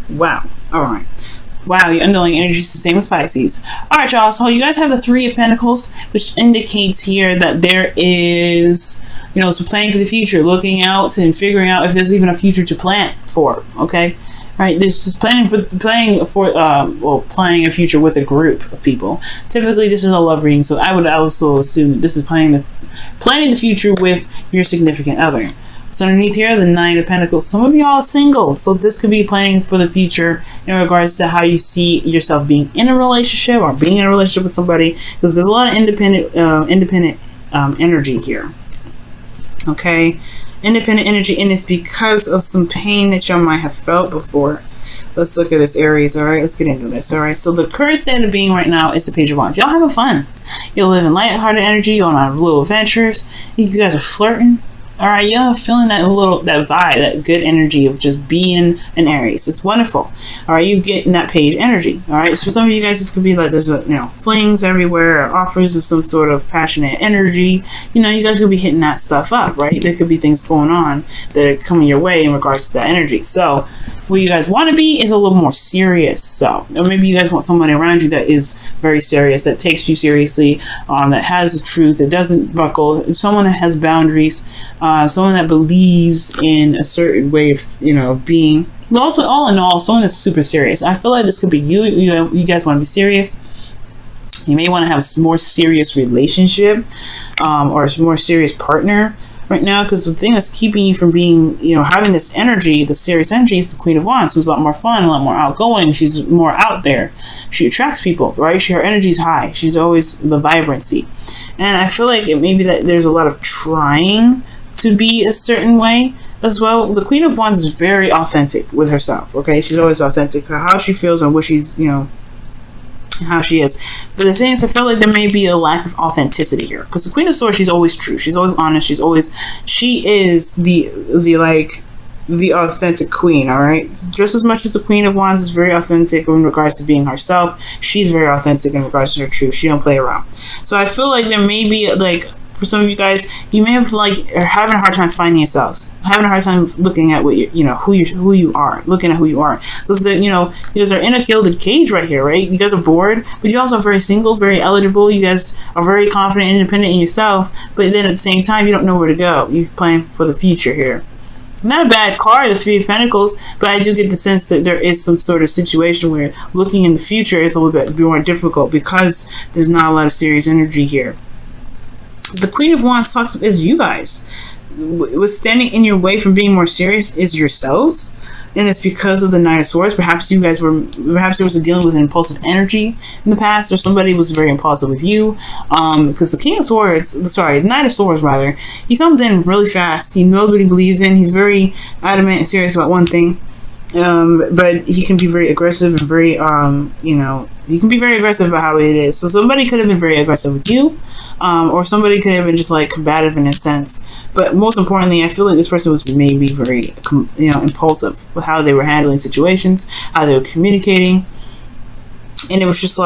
Wow. All right. Wow, your underlying energy is the same as Pisces. All right, y'all. So you guys have the Three of Pentacles, which indicates here that there is, some planning for the future, looking out and figuring out if there's even a future to plan for. Okay, right. This is planning a future with a group of people. Typically, this is a love reading, so I would also assume that this is planning the future with your significant other. So underneath here, the Nine of Pentacles. Some of y'all are single, so this could be planning for the future in regards to how you see yourself being in a relationship or being in a relationship with somebody, because there's a lot of independent energy here. Okay, independent energy, and it's because of some pain that y'all might have felt before. Let's look at this, Aries. All right, let's get into this. All right, so the current state of being right now is the Page of Wands. Y'all having fun. You're living lighthearted energy. You're on little adventures. You guys are flirting. All right, you're feeling that vibe, that good energy of just being an Aries. It's wonderful. All right, you getting that page energy. All right, so for some of you guys, this could be like there's flings everywhere, or offers of some sort of passionate energy. You guys could be hitting that stuff up, right? There could be things going on that are coming your way in regards to that energy. So what you guys want to be is a little more serious. So, or maybe you guys want somebody around you that is very serious, that takes you seriously, that has the truth, that doesn't buckle, someone that has boundaries, someone that believes in a certain way of being. But also, all in all, someone that's super serious. I feel like this could be you. You guys want to be serious. You may want to have a more serious relationship, or a more serious partner right now, because the thing that's keeping you from being, having this energy, the serious energy, is the Queen of Wands, who's a lot more fun, a lot more outgoing. She's more out there. She attracts people, right? Her energy is high. She's always the vibrancy. And I feel like it may be that there's a lot of trying to be a certain way as well. The Queen of Wands is very authentic with herself, okay? She's always authentic. How she feels and what she's, how she is. But the thing is, I feel like there may be a lack of authenticity here, because the Queen of Swords, she's always true, she's always honest, she is the authentic queen. All right, just as much as the Queen of Wands is very authentic in regards to being herself, she's very authentic in regards to her truth. She don't play around. So I feel like there may be, for some of you guys, you may have are having a hard time finding yourselves, having a hard time looking at what who you are, looking at who you are, because you guys are in a gilded cage right here, right? You guys are bored, but you also are very single, very eligible. You guys are very confident and independent in yourself, but then at the same time, you don't know where to go. You're planning for the future here. Not a bad card, the Three of Pentacles, but I do get the sense that there is some sort of situation where looking in the future is a little bit more difficult, because there's not a lot of serious energy here. The Queen of Wands is you guys. What's standing in your way from being more serious is yourselves, and it's because of the Knight of Swords. Perhaps there was a dealing with an impulsive energy in the past, or somebody was very impulsive with you. Because the the Knight of Swords rather, he comes in really fast. He knows what he believes in. He's very adamant and serious about one thing. But he can be very aggressive and very, he can be very aggressive about how it is. So somebody could have been very aggressive with you, or somebody could have been just combative in a sense. But most importantly, I feel like this person was maybe very, impulsive with how they were handling situations, how they were communicating, and it was just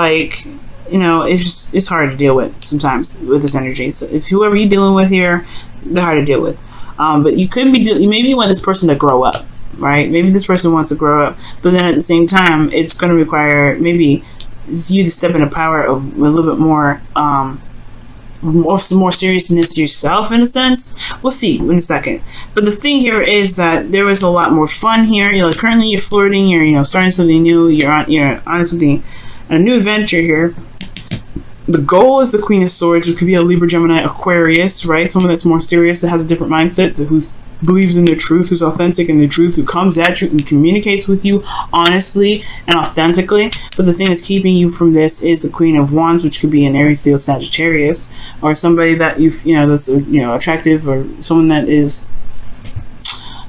it's hard to deal with sometimes with this energy. So if whoever you're dealing with here, they're hard to deal with. But you could be maybe you want this person to grow up. Right? Maybe this person wants to grow up, but then at the same time, it's going to require maybe you to step into power of a little bit more, some more seriousness yourself in a sense. We'll see in a second. But the thing here is that there is a lot more fun here. Currently you're flirting. You're starting something new. You're on something, a new adventure here. The goal is the Queen of Swords, which could be a Libra, Gemini, Aquarius, right? Someone that's more serious, that has a different mindset, who believes in their truth, who's authentic in their truth, who comes at you and communicates with you honestly and authentically. But the thing that's keeping you from this is the Queen of Wands, which could be an Aries, Leo, Sagittarius, or somebody that that's attractive, or someone that is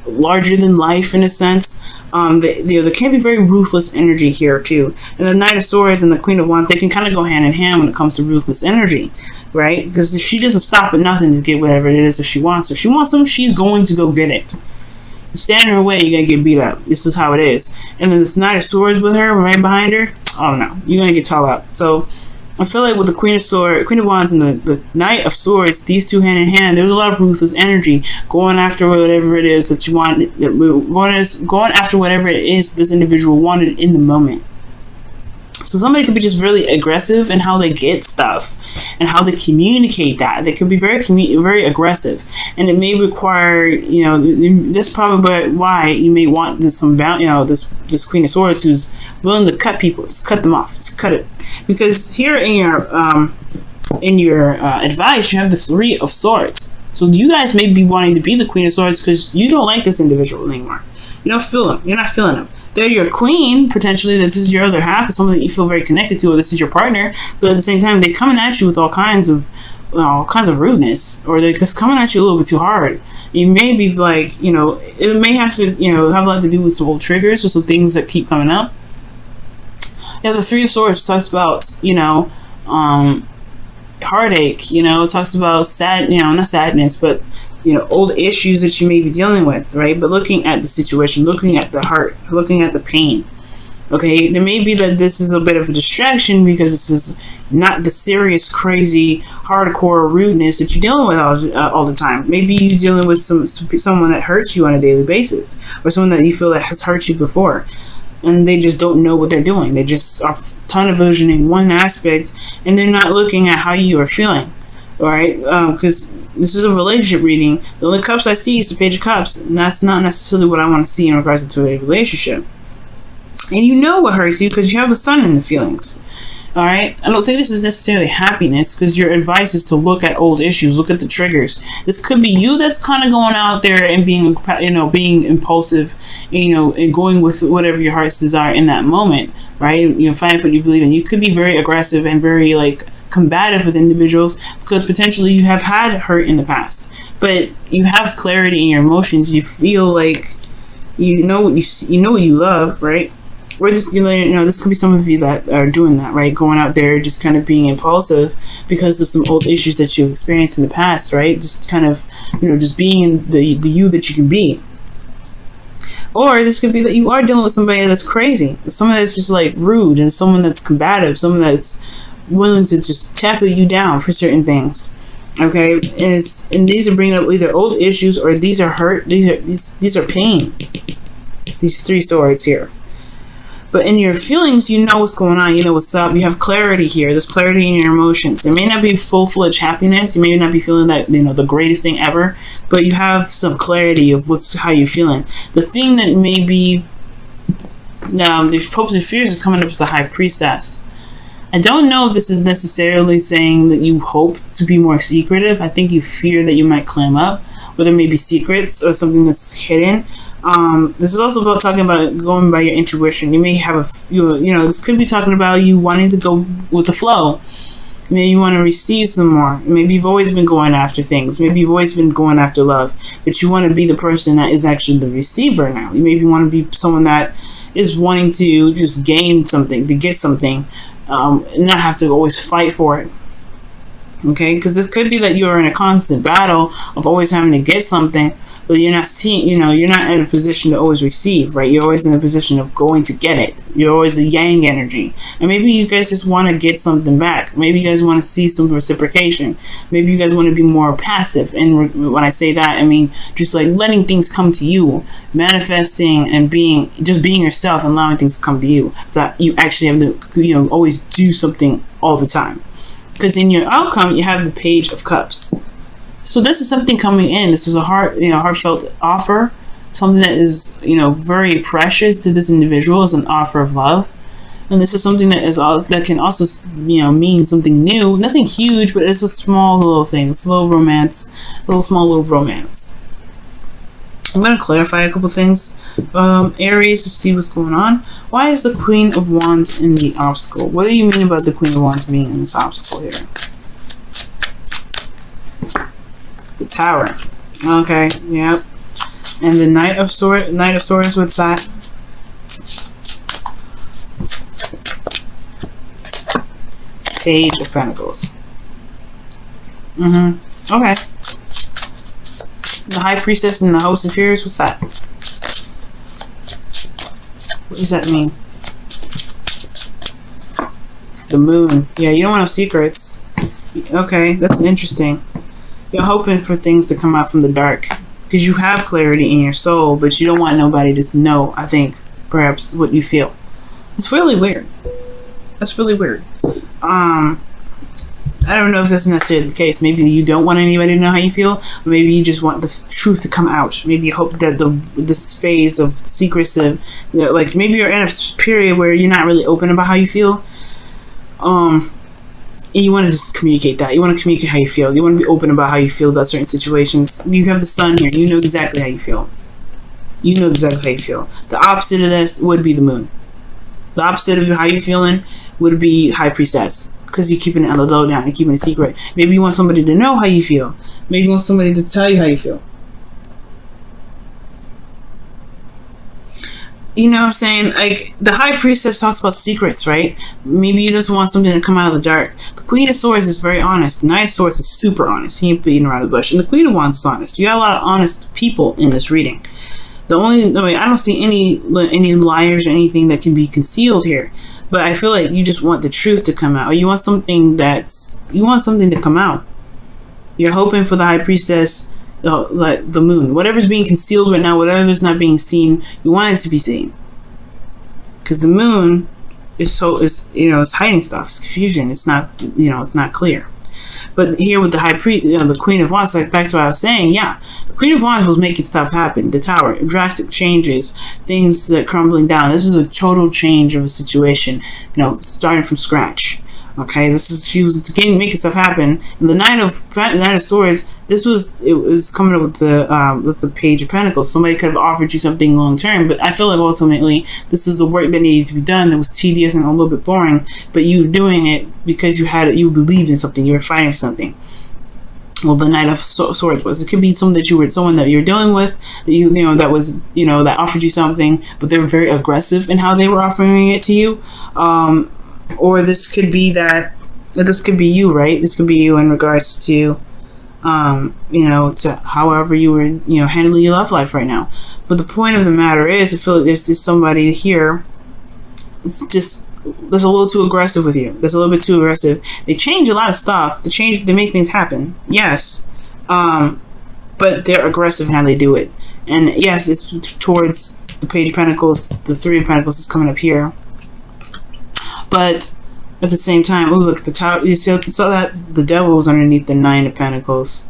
larger than life in a sense. There can be very ruthless energy here too. And the Knight of Swords and the Queen of Wands, they can kind of go hand in hand when it comes to ruthless energy, right? Because she doesn't stop at nothing to get whatever it is that she wants. If she wants something, she's going to go get it. You stand in her way, you're going to get beat up. This is how it is. And then this Knight of Swords with her, right behind her, oh no, you're going to get tall out. So I feel like with the Queen of Wands and the Knight of Swords, these two hand in hand, there's a lot of ruthless energy going after whatever it is that you want, going after whatever it is this individual wanted in the moment. So somebody could be just really aggressive in how they get stuff and how they communicate that. They could be very aggressive, and it may require, you know, that's probably why you may want this Queen of Swords who's willing to cut people, just cut them off, just cut it. Because here in your advice, you have the Three of Swords. So you guys may be wanting to be the Queen of Swords because you don't like this individual anymore. You don't feel them. You're not feeling them. They're your queen, potentially, that this is your other half, or someone that you feel very connected to, or this is your partner, but at the same time, they're coming at you with all kinds of rudeness, or they're just coming at you a little bit too hard. You may be like, you know, it may have to, you know, have a lot to do with some old triggers or some things that keep coming up. Yeah, the Three of Swords talks about, you know, heartache, you know, it talks about not sadness, but, you know, old issues that you may be dealing with, right? But looking at the situation, looking at the heart, looking at the pain. Okay, there may be that this is a bit of a distraction because this is not the serious, crazy, hardcore rudeness that you're dealing with all the time. Maybe you're dealing with someone that hurts you on a daily basis, or someone that you feel that has hurt you before, and they just don't know what they're doing. They just are tunnel visioning one aspect, and they're not looking at how you are feeling. All right, because this is a relationship reading. The only cups I see is the Page of Cups, and that's not necessarily what I want to see in regards to a relationship. And you know what hurts you because you have the Sun in the feelings. All right, I don't think this is necessarily happiness, because your advice is to look at old issues, look at the triggers. This could be you that's kind of going out there and being, you know, being impulsive, you know, and going with whatever your heart's desire in that moment, right? You know, find what you believe in. You could be very aggressive and very like combative with individuals because potentially you have had hurt in the past, but you have clarity in your emotions. You feel like you know what you love, right? Or just, you know, this could be some of you that are doing that, right? Going out there, just kind of being impulsive because of some old issues that you've experienced in the past, right? Just kind of, you know, just being the you that you can be. Or this could be that you are dealing with somebody that's crazy, someone that's just like rude, and someone that's combative, someone that's willing to just tackle you down for certain things. Okay, and these are bringing up either old issues, or these are hurt. These are pain. These Three Swords here. But in your feelings, you know what's going on. You know what's up. You have clarity here. There's clarity in your emotions. It may not be full-fledged happiness. You may not be feeling that, you know, the greatest thing ever, but you have some clarity of how you're feeling. The thing that may be the hopes and fears is coming up as the High Priestess. I don't know if this is necessarily saying that you hope to be more secretive. I think you fear that you might clam up, or there may be secrets or something that's hidden. This is also about talking about going by your intuition. You may have you know, this could be talking about you wanting to go with the flow. Maybe you want to receive some more. Maybe you've always been going after things. Maybe you've always been going after love, but you want to be the person that is actually the receiver now. You maybe want to be someone that is wanting to just gain something, to get something, and not have to always fight for it. Okay, because this could be that you're in a constant battle of always having to get something, but you're not seeing, you know, you're not in a position to always receive, right? You're always in a position of going to get it. You're always the yang energy. And maybe you guys just want to get something back. Maybe you guys want to see some reciprocation. Maybe you guys want to be more passive. And when I say that, I mean just like letting things come to you, manifesting and being yourself and allowing things to come to you. That you actually have to, you know, always do something all the time. Because in your outcome, you have the Page of Cups. So this is something coming in. This is a heartfelt offer, something that is, you know, very precious to this individual, as an offer of love. And this is something that can also, you know, mean something new. Nothing huge, but it's a small little thing. It's a little romance, small little romance. I'm going to clarify a couple things. Aries, to see what's going on. Why is the Queen of Wands in the obstacle? What do you mean about the Queen of Wands being in this obstacle here? The Tower. Okay, yep. And the Knight of Swords, what's that? Page of Pentacles. Okay. The High Priestess and the Host of Fears, what's that? What does that mean? The moon. Yeah, you don't want no secrets. Okay, that's interesting. You're hoping for things to come out from the dark. Because you have clarity in your soul, but you don't want nobody to know, I think, perhaps, what you feel. It's really weird. That's really weird. I don't know if that's necessarily the case. Maybe you don't want anybody to know how you feel. Or maybe you just want the truth to come out. Maybe you hope that this phase of secrecy, like maybe you're in a period where you're not really open about how you feel. You want to just communicate that. You want to communicate how you feel. You want to be open about how you feel about certain situations. You have the sun here. You know exactly how you feel. You know exactly how you feel. The opposite of this would be the moon. The opposite of how you're feeling would be High Priestess. Because you're keeping it on the low down. You're keeping it secret. Maybe you want somebody to know how you feel. Maybe you want somebody to tell you how you feel. You know what I'm saying? Like, the High Priestess talks about secrets, right? Maybe you just want something to come out of the dark. The Queen of Swords is very honest. The Knight of Swords is super honest. He ain't beating around the bush. And the Queen of Wands is honest. You got a lot of honest people in this reading. I don't see any liars or anything that can be concealed here. But I feel like you just want the truth to come out. Or you want something to come out. You're hoping for the High Priestess, like the moon. Whatever's being concealed right now, whatever's not being seen, you want it to be seen. Because the moon is it's hiding stuff. It's confusion. It's not, it's not clear. But here with the the Queen of Wands, like back to what I was saying, yeah, the Queen of Wands was making stuff happen. The Tower, drastic changes, things that crumbling down. This is a total change of a situation, starting from scratch. Okay, she was making stuff happen. And the Knight of Swords, it was coming up with the Page of Pentacles. Somebody could have offered you something long term, but I feel like ultimately this is the work that needed to be done. That was tedious and a little bit boring, but you were doing it because you believed in something. You were fighting for something. Well, the Knight of Swords was. It could be someone that you're dealing with that offered you something, but they were very aggressive in how they were offering it to you. Or this could be you, right? This could be you in regards to, to however you were, handling your love life right now. But the point of the matter is, I feel like there's just somebody here. It's just that's a little too aggressive with you. That's a little bit too aggressive. They change a lot of stuff. They make things happen. Yes, but they're aggressive in how they do it. And yes, it's towards the Page of Pentacles. The Three of Pentacles is coming up here. But at the same time, look at the Tower. You saw that the Devil was underneath the Nine of Pentacles.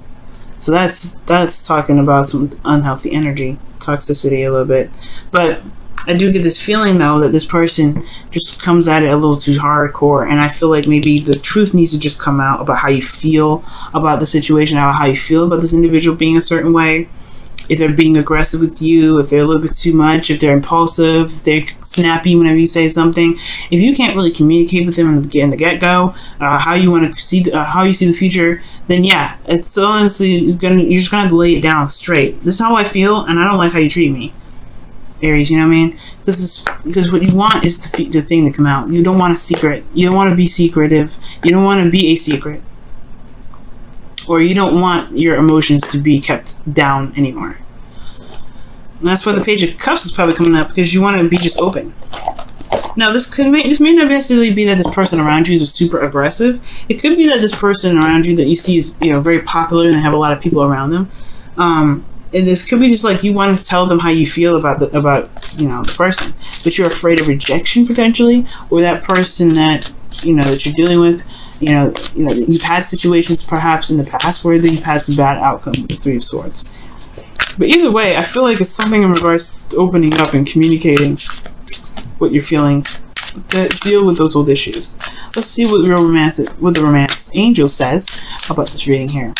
So that's talking about some unhealthy energy, toxicity a little bit. But I do get this feeling though that this person just comes at it a little too hardcore, and I feel like maybe the truth needs to just come out about how you feel about the situation, how you feel about this individual being a certain way. If they're being aggressive with you, if they're a little bit too much, if they're impulsive, if they're snappy whenever you say something. If you can't really communicate with them in the get-go, how you see the future, then yeah, it's honestly you're just gonna have to lay it down straight. This is how I feel, and I don't like how you treat me, Aries. You know what I mean? Because what you want is the thing to come out. You don't want a secret. You don't want to be secretive. You don't want to be a secret. Or you don't want your emotions to be kept down anymore. And that's why the Page of Cups is probably coming up, because you want to be just open. Now, this may not necessarily be that this person around you is super aggressive. It could be that this person around you that you see is very popular and they have a lot of people around them. And this could be just like you want to tell them how you feel about the person, but you're afraid of rejection potentially, or that person that that you're dealing with. You've had situations perhaps in the past where you've had some bad outcome with the Three of Swords. But either way, I feel like it's something in regards to opening up and communicating what you're feeling to deal with those old issues. Let's see what the romance angel says about this reading here.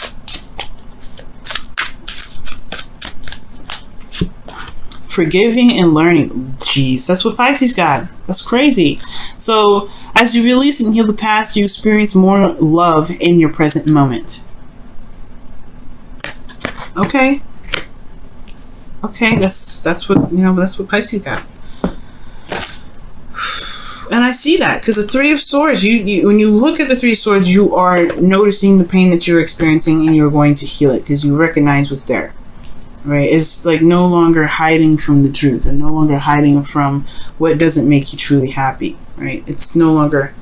Forgiving and learning. Jeez, that's what Pisces got. That's crazy. So, as you release and heal the past, you experience more love in your present moment. Okay. Okay, that's what Pisces got. And I see that, because the Three of Swords, when you look at the Three of Swords, you are noticing the pain that you're experiencing, and you're going to heal it because you recognize what's there. Right? It's like no longer hiding from the truth, or no longer hiding from what doesn't make you truly happy. Right? It's no longer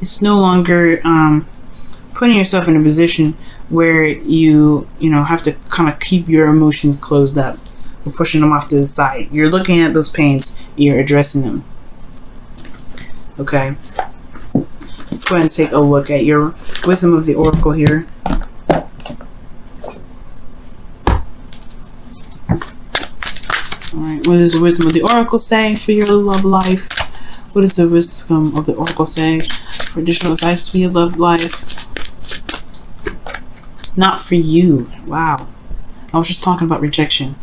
It's no longer putting yourself in a position where you know, have to kind of keep your emotions closed up or pushing them off to the side. You're looking at those pains, you're addressing them. Okay. Let's go ahead and take a look at your wisdom of the oracle here. Alright, what does the wisdom of the oracle say for your love life? What does the wisdom of the oracle say for additional advice for your love life? Not for you. Wow. I was just talking about rejection.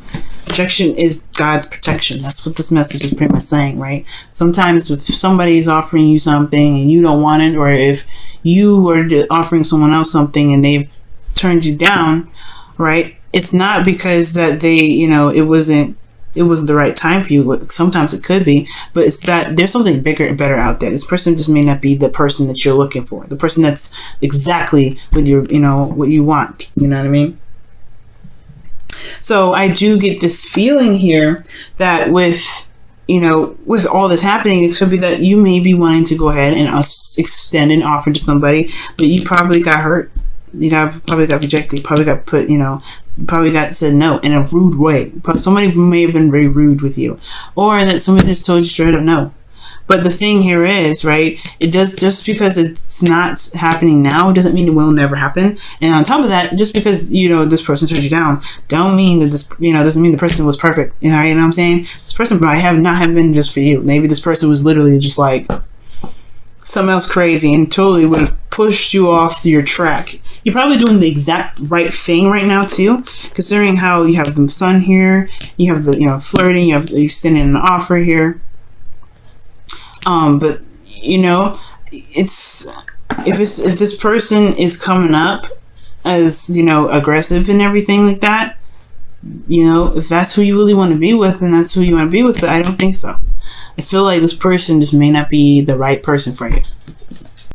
Rejection is God's protection. That's what this message is pretty much saying, right? Sometimes if somebody's offering you something and you don't want it, or if you are offering someone else something and they've turned you down, right? It's not because that they, you know, it wasn't the right time for you. Sometimes it could be, but it's that there's something bigger and better out there. This person just may not be the person that you're looking for, the person that's exactly what you're, you know, what you want. You know what I mean? So I do get this feeling here that with, you know, with all this happening, it could be that you may be wanting to go ahead and extend an offer to somebody, but you probably got hurt. You probably got rejected. You probably got put, you know, probably got said no in a rude way. Somebody may have been very rude with you, or that somebody just told you straight up no. But the thing here is, right, it does, just because it's not happening now doesn't mean it will never happen. And on top of that, just because, you know, this person turned you down, don't mean that this, you know, doesn't mean the person was perfect. You know what I'm saying? This person might not have been just for you. Maybe this person was literally just like something else crazy and totally would have pushed you off your track. You're probably doing the exact right thing right now too, considering how you have the sun here, you have the, you know, flirting, you have the extending an offer here. But you know, if this person is coming up as, you know, aggressive and everything like that, you know, if that's who you really want to be with, then that's who you want to be with. But I don't think so. I feel like this person just may not be the right person for you.